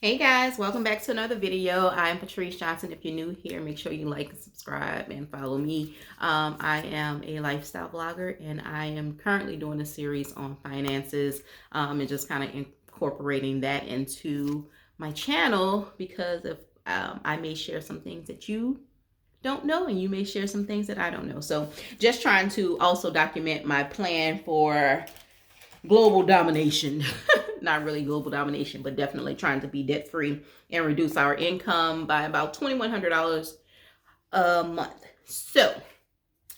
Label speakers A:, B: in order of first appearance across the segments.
A: Hey guys, welcome back to another video. I'm Patrice Johnson. If you're new here, make sure you like and subscribe and follow me. I am a lifestyle blogger and I am currently doing a series on finances and just kind of incorporating that into my channel because if I may share some things that you don't know and you may share some things that I don't know. So just trying to also document my plan for global domination. Not really global domination, but definitely trying to be debt free and reduce our income by about $2,100 a month. So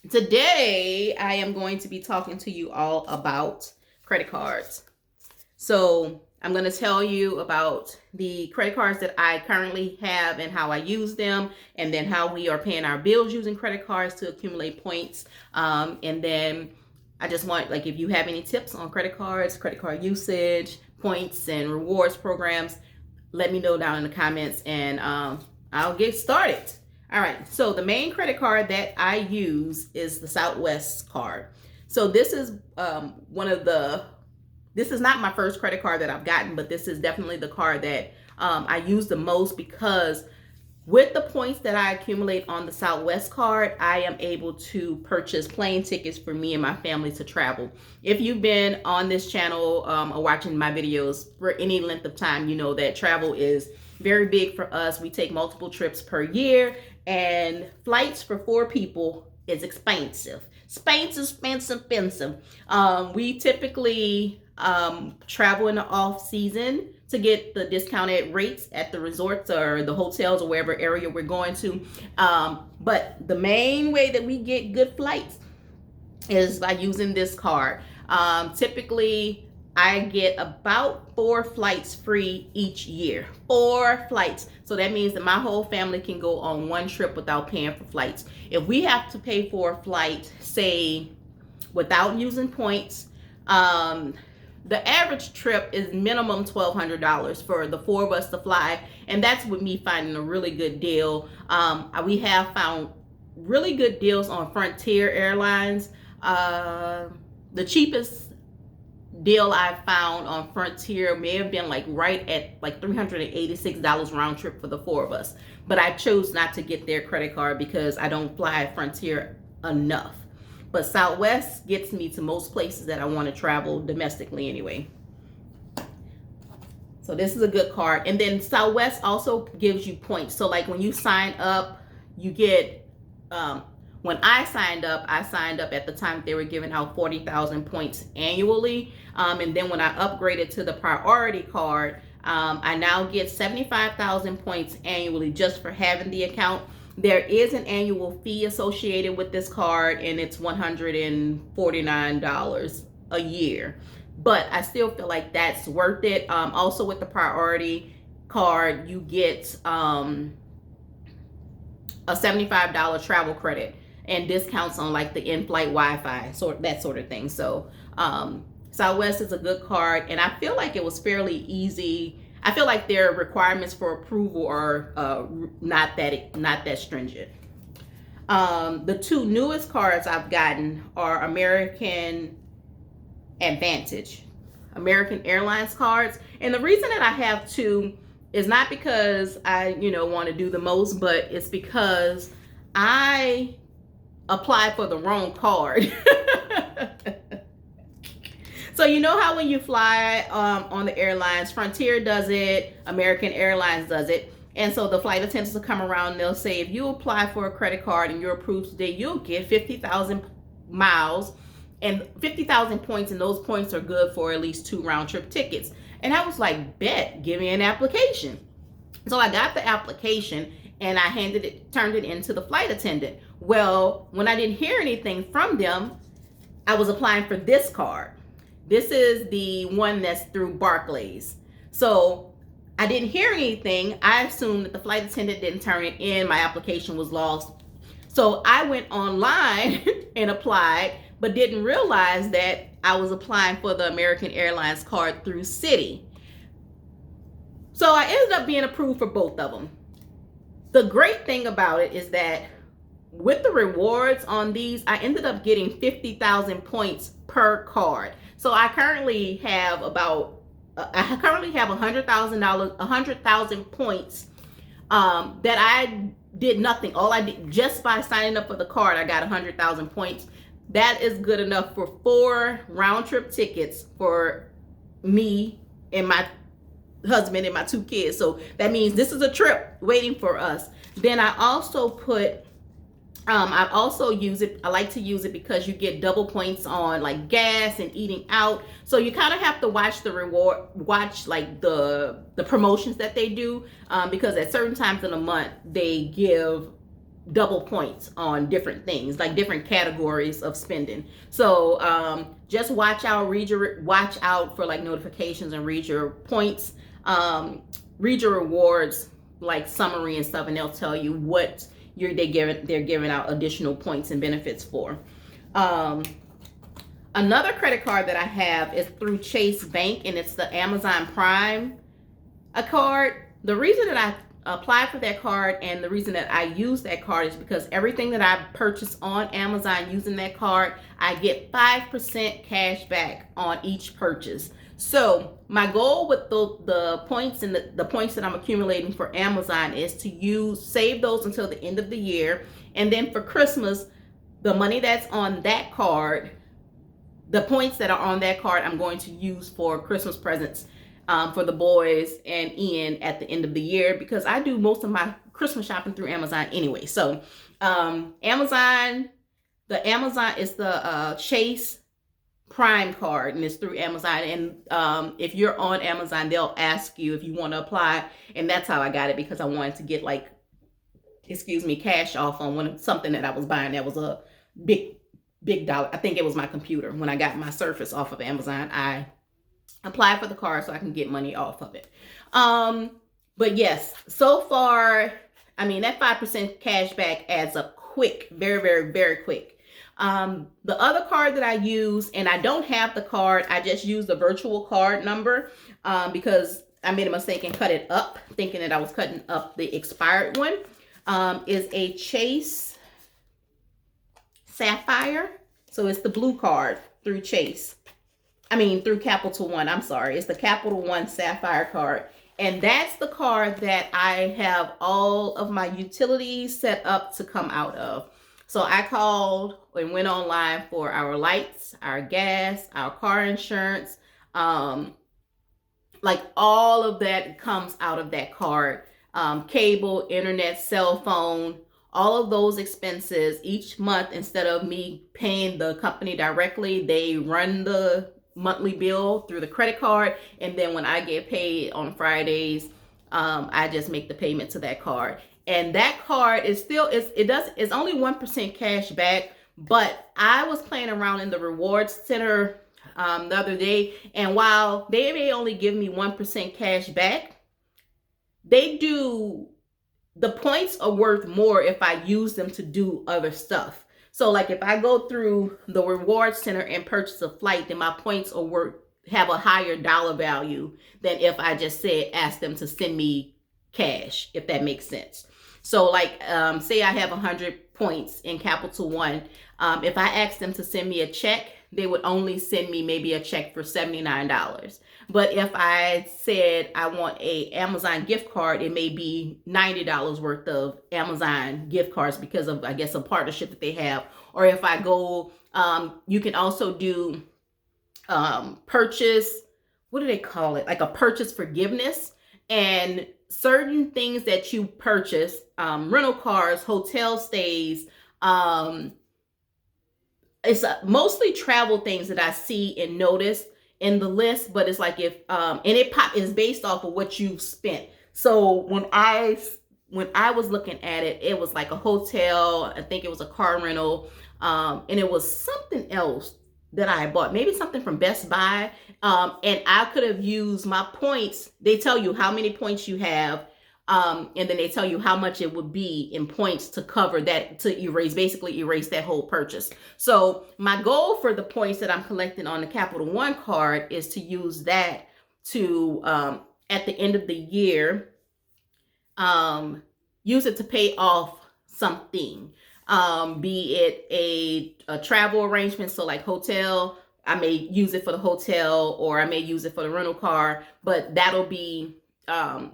A: today I am going to be talking to you all about credit cards. So I'm going to tell you about the credit cards that I currently have and how I use them, and then how we are paying our bills using credit cards to accumulate points. And then I just want, like, if you have any tips on credit cards, credit card usage, points, and rewards programs, let me know down in the comments and I'll get started. All right, so the main credit card that I use is the Southwest card. So this is this is not my first credit card that I've gotten, but this is definitely the card that I use the most because with the points that I accumulate on the Southwest card, I am able to purchase plane tickets for me and my family to travel. If you've been on this channel or watching my videos for any length of time, you know that travel is very big for us. We take multiple trips per year, and flights for 4 people is expensive. Expensive. We typically travel in the off season to get the discounted rates at the resorts or the hotels or wherever area we're going to. But the main way that we get good flights is by using this card. Typically, I get about 4 flights free each year. 4 flights. So that means that my whole family can go on one trip without paying for flights. If we have to pay for a flight, say, without using points, the average trip is minimum $1,200 for the 4 of us to fly, and that's with me finding a really good deal. We have found really good deals on Frontier Airlines. The cheapest deal I found on Frontier may have been right at $386 round trip for the 4 of us, but I chose not to get their credit card because I don't fly Frontier enough. But Southwest gets me to most places that I want to travel domestically anyway. So this is a good card. And then Southwest also gives you points. So like when you sign up, you get, when I signed up at the time they were giving out 40,000 points annually. And then when I upgraded to the priority card, I now get 75,000 points annually just for having the account. There is an annual fee associated with this card, and it's $149 a year. But I still feel like that's worth it. Also with the priority card, you get a $75 travel credit and discounts on like the in-flight Wi-Fi, that sort of thing. So Southwest is a good card, and I feel like it was fairly easy. I feel like their requirements for approval are not that stringent. The 2 newest cards I've gotten are American Advantage, American Airlines cards. And the reason that I have 2 is not because I, want to do the most, but it's because I applied for the wrong card. So you know how when you fly on the airlines, Frontier does it, American Airlines does it. And so the flight attendants will come around and they'll say, if you apply for a credit card and you're approved today, you'll get 50,000 miles and 50,000 points. And those points are good for at least 2 round trip tickets. And I was like, bet, give me an application. So I got the application and I turned it into the flight attendant. Well, when I didn't hear anything from them, I was applying for this card. This is the one that's through Barclays. So I didn't hear anything. I assumed that the flight attendant didn't turn it in. My application was lost. So I went online and applied, but didn't realize that I was applying for the American Airlines card through Citi. So I ended up being approved for both of them. The great thing about it is that with the rewards on these, I ended up getting 50,000 points per card. So I currently have about I currently have $100,000 points that I did nothing. All I did just by signing up for the card, I got 100,000 points. That is good enough for 4 round trip tickets for me and my husband and my 2 kids. So that means this is a trip waiting for us. Then I also put I also use it. I like to use it because you get double points on like gas and eating out. So you kind of have to watch like the promotions that they do, because at certain times in the month they give double points on different things, like different categories of spending. So just watch out for like notifications and read your points, read your rewards like summary and stuff, and they'll tell you what they're giving out additional points and benefits for. Another credit card that I have is through Chase Bank, and it's the Amazon Prime card. The reason that I applied for that card and the reason that I use that card is because everything that I purchase on Amazon using that card, I get 5% cash back on each purchase. So my goal with the points and the points that I'm accumulating for Amazon is to save those until the end of the year. And then for Christmas, the money that's on that card, the points that are on that card, I'm going to use for Christmas presents for the boys and Ian at the end of the year, because I do most of my Christmas shopping through Amazon anyway. So Amazon is the Chase Prime card, and it's through Amazon. And if you're on Amazon, they'll ask you if you want to apply, and that's how I got it, because I wanted to get cash off on something that I was buying that was a big dollar. I think it was my computer. When I got my Surface off of Amazon, I applied for the card so I can get money off of it. But yes, so far, I mean, that 5% cash back adds up quick, very, very, very quick. The other card that I use, and I don't have the card, I just use the virtual card number, because I made a mistake and cut it up, thinking that I was cutting up the expired one, is a Chase Sapphire. So it's the blue card through through Capital One. I'm sorry. It's the Capital One Sapphire card. And that's the card that I have all of my utilities set up to come out of. So I called and went online for our lights, our gas, our car insurance. Like all of that comes out of that card. Cable, internet, cell phone, all of those expenses each month, instead of me paying the company directly, they run the monthly bill through the credit card. And then when I get paid on Fridays, I just make the payment to that card. And that card is it's only 1% cash back, but I was playing around in the rewards center the other day, and while they may only give me 1% cash back, the points are worth more if I use them to do other stuff. So like if I go through the rewards center and purchase a flight, then my points have a higher dollar value than if I just ask them to send me cash, if that makes sense. So like, say I have 100 points in Capital One. If I ask them to send me a check, they would only send me maybe a check for $79. But if I said I want a Amazon gift card, it may be $90 worth of Amazon gift cards, because of, I guess, a partnership that they have. Or if I go, you can also do purchase, what do they call it? Like a purchase forgiveness. And certain things that you purchase, rental cars, hotel stays, it's mostly travel things that I see and notice in the list, but it's like and it's based off of what you've spent. So when I was looking at it, it was like a hotel, I think it was a car rental, and it was something else that I bought, maybe something from Best Buy, and I could have used my points. They tell you how many points you have, and then they tell you how much it would be in points to cover that, to basically erase that whole purchase. So my goal for the points that I'm collecting on the Capital One card is to use that to, at the end of the year, use it to pay off something, be it a travel arrangement, so like hotel, I may use it for the hotel, or I may use it for the rental car, but that'll be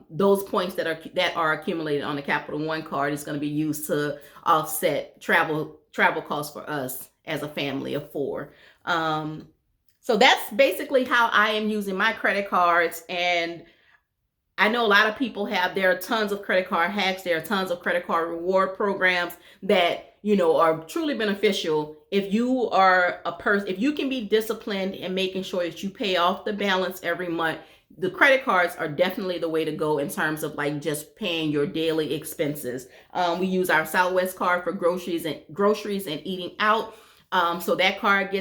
A: those points that are accumulated on the Capital One card is going to be used to offset travel costs for us as a family of 4. So that's basically how I am using my credit cards. And I know a lot of people there are tons of credit card hacks. There are tons of credit card reward programs that, are truly beneficial. If you are a person, if you can be disciplined in making sure that you pay off the balance every month, the credit cards are definitely the way to go in terms of like just paying your daily expenses. We use our Southwest card for groceries and eating out. So that card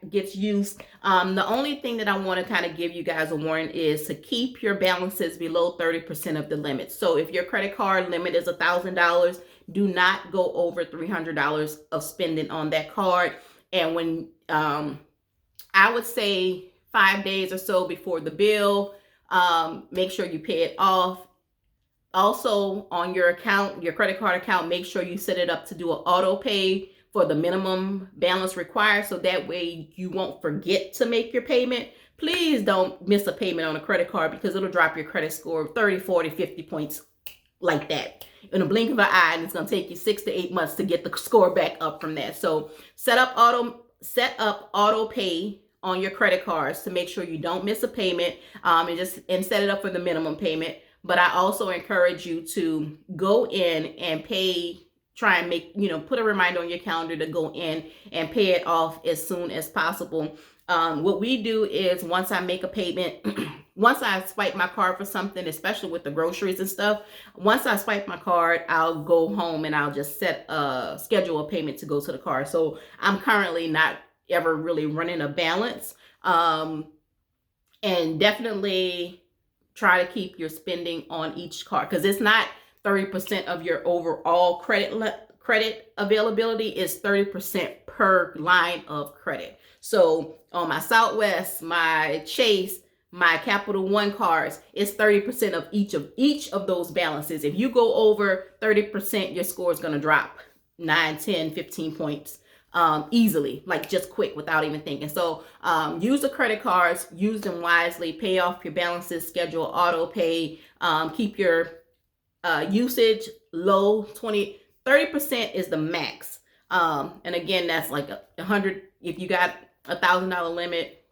A: gets used. The only thing that I want to kind of give you guys a warning is to keep your balances below 30% of the limit. So if your credit card limit is $1,000, do not go over $300 of spending on that card. And when I would say 5 days or so before the bill, make sure you pay it off. Also, on your account, your credit card account, make sure you set it up to do an auto pay for the minimum balance required, so that way you won't forget to make your payment. Please don't miss a payment on a credit card, because it'll drop your credit score 30, 40, 50 points like that in a blink of an eye, and it's going to take you 6 to 8 months to get the score back up from that. So set up auto pay on your credit cards to make sure you don't miss a payment, and set it up for the minimum payment. But I also encourage you to go in and try and make, put a reminder on your calendar to go in and pay it off as soon as possible. What we do is, once I make a payment, once I swipe my card for something, especially with the groceries and stuff, once I swipe my card, I'll go home and I'll just schedule a payment to go to the card. So I'm currently not ever really running a balance. And definitely try to keep your spending on each card, because it's not 30% of your overall credit availability. Is 30% per line of credit. So on my Southwest, my Chase, my Capital One cards, it's 30% of each of those balances. If you go over 30%, your score is going to drop 9, 10, 15 points easily, like just quick, without even thinking. So use the credit cards, use them wisely, pay off your balances, schedule auto pay, keep your usage low. 30% is the max. And again, that's like 100. If you got $1,000 limit,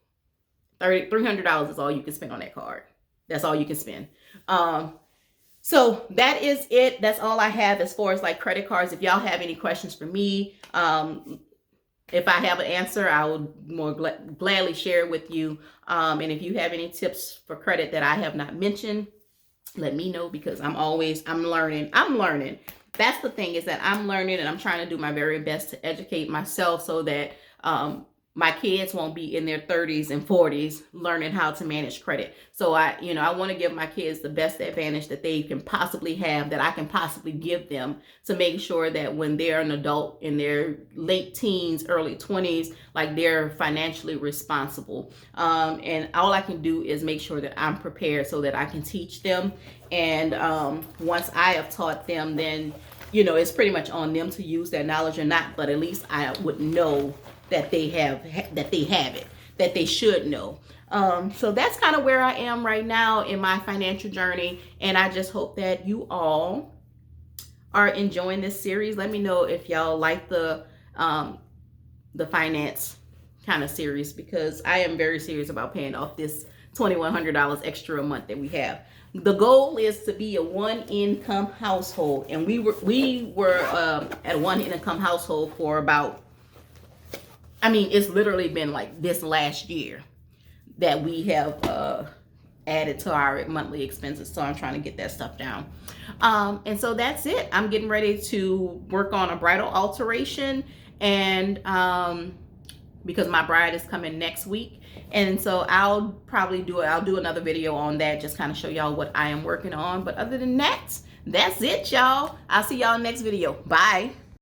A: $300 is all you can spend on that card. That's all you can spend. So that is it. That's all I have as far as like credit cards. If y'all have any questions for me, if I have an answer, I would more gladly share it with you. And if you have any tips for credit that I have not mentioned, let me know, because I'm learning. That's the thing, is that I'm learning, and I'm trying to do my very best to educate myself so that my kids won't be in their 30s and 40s learning how to manage credit. So I want to give my kids the best advantage that they can possibly have, that I can possibly give them, to make sure that when they're an adult in their late teens, early 20s, like, they're financially responsible. And all I can do is make sure that I'm prepared so that I can teach them. And once I have taught them, then, it's pretty much on them to use that knowledge or not, but at least I would know that they have it, that they should know. So that's kind of where I am right now in my financial journey. And I just hope that you all are enjoying this series. Let me know if y'all like the finance kind of series, because I am very serious about paying off this $2,100 extra a month that we have. The goal is to be a one-income household, and we were at a one-income household for about, it's literally been like this last year that we have added to our monthly expenses. So I'm trying to get that stuff down. And so that's it. I'm getting ready to work on a bridal alteration, and because my bride is coming next week. And so I'll do another video on that, just kind of show y'all what I am working on. But other than that, that's it, y'all. I'll see y'all next video. Bye.